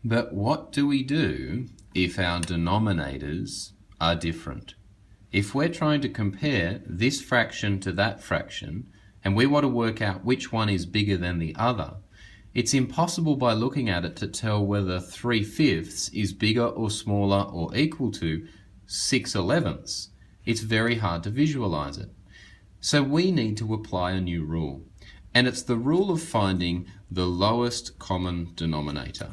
But what do we do if our denominators are different? If we're trying to compare this fraction to that fraction, and we want to work out which one is bigger than the other, it's impossible by looking at it to tell whether 3/5 is bigger or smaller or equal to 6/11. It's very hard to visualize it. So we need to apply a new rule, and it's the rule of finding the lowest common denominator.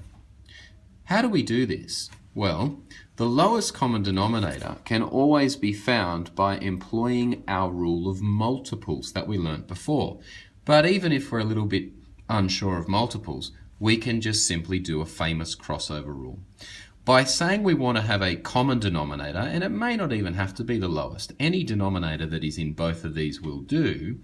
How do we do this? Well, the lowest common denominator can always be found by employing our rule of multiples that we learnt before. But even if we're a little bit unsure of multiples, we can just simply do a famous crossover rule. By saying we want to have a common denominator, and it may not even have to be the lowest, any denominator that is in both of these will do,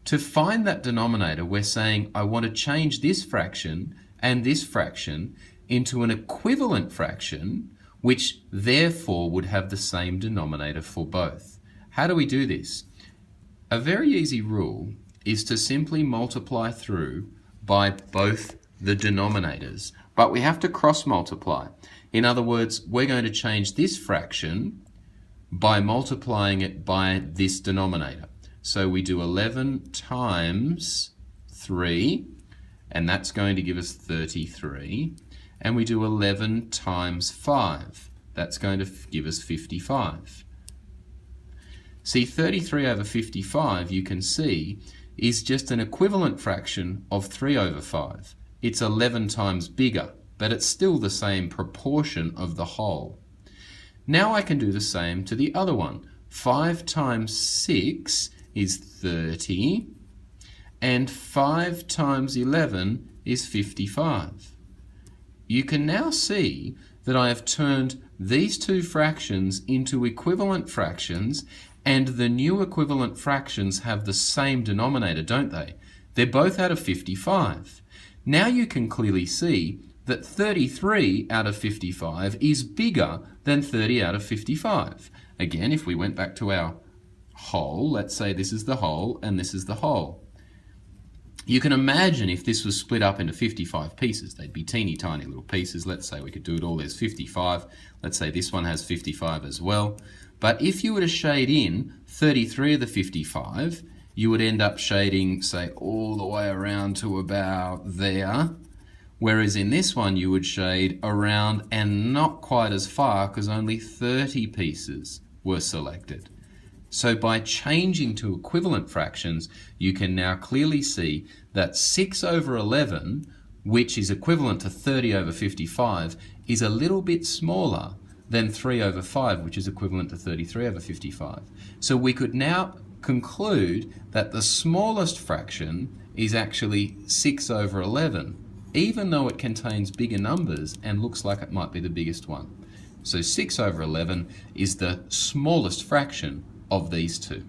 to find that denominator we're saying I want to change this fraction and this fraction into an equivalent fraction, which therefore would have the same denominator for both. How do we do this? A very easy rule is to simply multiply through by both the denominators, but we have to cross multiply. In other words, we're going to change this fraction by multiplying it by this denominator. So we do 11 times 3, and that's going to give us 33. And we do 11 times 5. That's going to give us 55. See, 33 over 55, you can see, is just an equivalent fraction of 3 over 5. It's 11 times bigger, but it's still the same proportion of the whole. Now I can do the same to the other one. 5 times 6 is 30, and 5 times 11 is 55. You can now see that I have turned these two fractions into equivalent fractions, and the new equivalent fractions have the same denominator, don't they? They're both out of 55. Now you can clearly see that 33 out of 55 is bigger than 30 out of 55. Again, if we went back to our whole, let's say this is the whole and this is the whole. You can imagine if this was split up into 55 pieces, they'd be teeny tiny little pieces. Let's say we could do it all as 55. Let's say this one has 55 as well. But if you were to shade in 33 of the 55, you would end up shading, say, all the way around to about there. Whereas in this one, you would shade around and not quite as far because only 30 pieces were selected. So by changing to equivalent fractions, you can now clearly see that 6 over 11, which is equivalent to 30 over 55, is a little bit smaller than 3 over 5, which is equivalent to 33 over 55. So we could now conclude that the smallest fraction is actually 6 over 11, even though it contains bigger numbers and looks like it might be the biggest one. So 6 over 11 is the smallest fraction of these two.